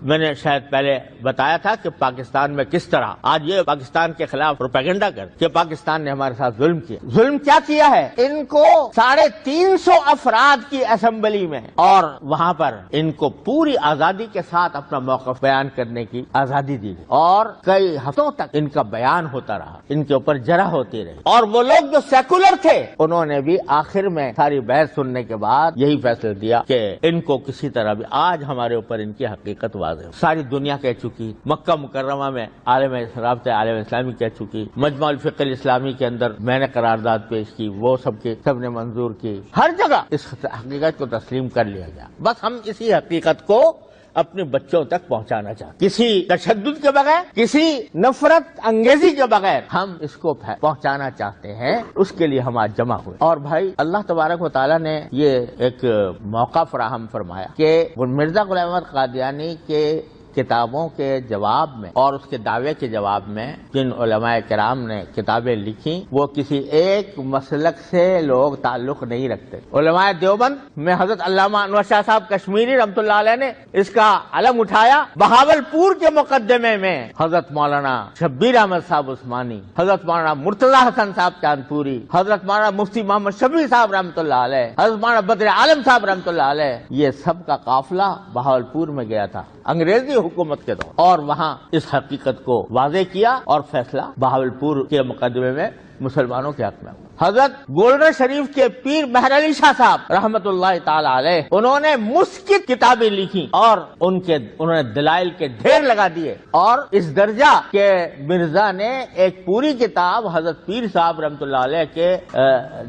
میں نے شاید پہلے بتایا تھا کہ پاکستان میں کس طرح آج یہ پاکستان کے خلاف پروپیگنڈا کر کہ پاکستان نے ہمارے ساتھ ظلم کیا. ظلم کیا کیا ہے؟ ان کو 350 افراد کی اسمبلی میں اور وہاں پر ان کو پوری آزادی کے ساتھ اپنا موقف بیان کرنے کی آزادی دی گئی اور کئی ہفتوں تک ان کا بیان ہوتا رہا, ان کے اوپر جرح ہوتی رہی. اور وہ لوگ جو سیکولر تھے انہوں نے بھی آخر میں ساری بحث سننے کے بعد یہی فیصلہ دیا کہ ان کو کسی طرح بھی آج ہمارے اوپر ان کی حقیقت واضح ساری دنیا کہہ چکی, مکہ مکرمہ میں رابطہ عالم اسلامی کہہ چکی, مجمع الفقہ الاسلامی کے اندر میں نے قرارداد پیش کی, وہ سب نے منظور کی, ہر جگہ اس حقیقت کو تسلیم کر لیا گیا. بس ہم اسی حقیقت کو اپنے بچوں تک پہنچانا چاہتے, کسی تشدد کے بغیر, کسی نفرت انگیزی کے بغیر ہم اس کو پہنچانا چاہتے ہیں. اس کے لیے ہم آج جمع ہوئے. اور بھائی اللہ تبارک و تعالیٰ نے یہ ایک موقع فراہم فرمایا کہ مرزا غلام احمد قادیانی کے کتابوں کے جواب میں اور اس کے دعوے کے جواب میں جن علماء کرام نے کتابیں لکھی وہ کسی ایک مسلک سے لوگ تعلق نہیں رکھتے. علماء دیوبند میں حضرت علامہ انور شاہ صاحب کشمیری رحمۃ اللہ علیہ نے اس کا علم اٹھایا. بہاولپور کے مقدمے میں حضرت مولانا شبیر احمد صاحب عثمانی, حضرت مولانا مرتضی حسن صاحب چاندپوری, حضرت مولانا مفتی محمد شفیع صاحب رحمۃ اللہ علیہ, حضرت مولانا بدر عالم صاحب رحمۃ اللہ علیہ, یہ سب کا قافلہ بہاولپور میں گیا تھا انگریزی حکومت کے دور, اور وہاں اس حقیقت کو واضح کیا اور فیصلہ بہاولپور کے مقدمے میں مسلمانوں کے حق میں. حضرت گولڈن شریف کے پیر مہر علی شاہ صاحب رحمت اللہ تعالی علیہ انہوں نے مسکت کتابیں لکھی اور انہوں نے دلائل کے ڈھیر لگا دیے, اور اس درجہ کہ مرزا نے ایک پوری کتاب حضرت پیر صاحب رحمت اللہ علیہ کے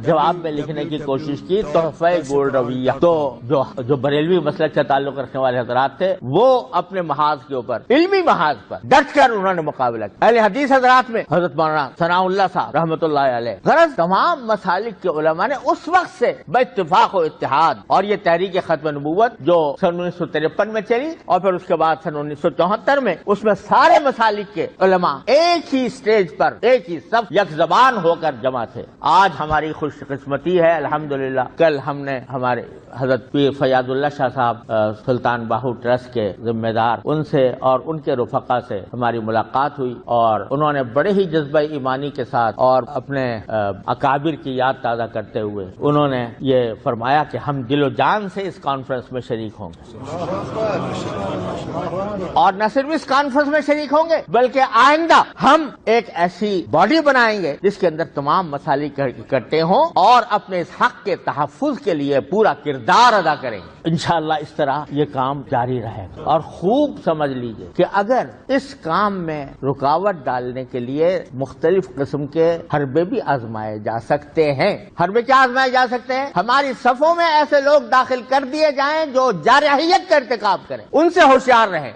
جواب میں لکھنے کی کوشش کی, تحفہ گول رویہ. تو جو بریلوی مسلک سے تعلق رکھنے والے حضرات تھے وہ اپنے محاذ کے اوپر, علمی محاذ پر ڈٹ کر انہوں نے مقابلہ کیا. اہل حدیث حضرات میں حضرت مولانا ثناء اللہ صاحب رحمت اللہ علیہ. غرض تمام مسالک کے علماء نے اس وقت سے باتفاق و اتحاد, اور یہ تحریک ختم نبوت جو سن 1953 میں چلی اور پھر اس کے بعد سن 1974 میں, اس میں سارے مسالک کے علماء ایک ہی سٹیج پر ایک ہی صف یک زبان ہو کر جمع تھے. آج ہماری خوش قسمتی ہے الحمدللہ, کل ہم نے ہمارے حضرت پیر فیاض اللہ شاہ صاحب سلطان باہو ٹرسٹ کے ذمہ دار, ان سے اور ان کے رفقا سے ہماری ملاقات ہوئی, اور انہوں نے بڑے ہی جذبہ ایمانی کے ساتھ اور اپنے اکابر کی یاد تازہ کرتے ہوئے انہوں نے یہ فرمایا کہ ہم دل و جان سے اس کانفرنس میں شریک ہوں گے, اور نہ صرف اس کانفرنس میں شریک ہوں گے بلکہ آئندہ ہم ایک ایسی باڈی بنائیں گے جس کے اندر تمام مسالک اکٹھے ہوں اور اپنے اس حق کے تحفظ کے لیے پورا کردار ادا کریں گے. انشاءاللہ اس طرح یہ کام جاری رہے گا. اور خوب سمجھ لیجئے کہ اگر اس کام میں رکاوٹ ڈالنے کے لیے مختلف قسم کے حربے بھی آزمائے جا سکتے ہیں. حربے کیا آزمائے جا سکتے ہیں؟ ہماری صفوں میں ایسے لوگ داخل کر دیے جائیں جو جارحیت کا ارتکاب کریں, ان سے ہوشیار رہیں.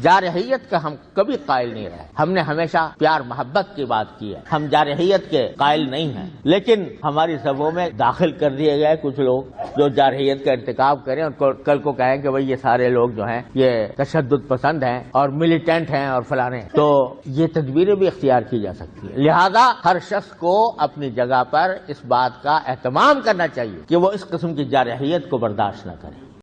جارحیت کا ہم کبھی قائل نہیں رہے, ہم نے ہمیشہ پیار محبت کی بات کی ہے, ہم جارحیت کے قائل نہیں ہیں. لیکن ہماری صفوں میں داخل کر دیے گئے کچھ لوگ جو جارحیت کا ارتکاب کریں اور کل کو کہیں کہ بھئی یہ سارے لوگ جو ہیں یہ تشدد پسند ہیں اور ملیٹنٹ ہیں اور فلانے ہیں, تو یہ تدبیریں بھی اختیار کی جا سکتی ہیں. لہذا ہر شخص کو اپنی جگہ پر اس بات کا اہتمام کرنا چاہیے کہ وہ اس قسم کی جارحیت کو برداشت نہ کرے.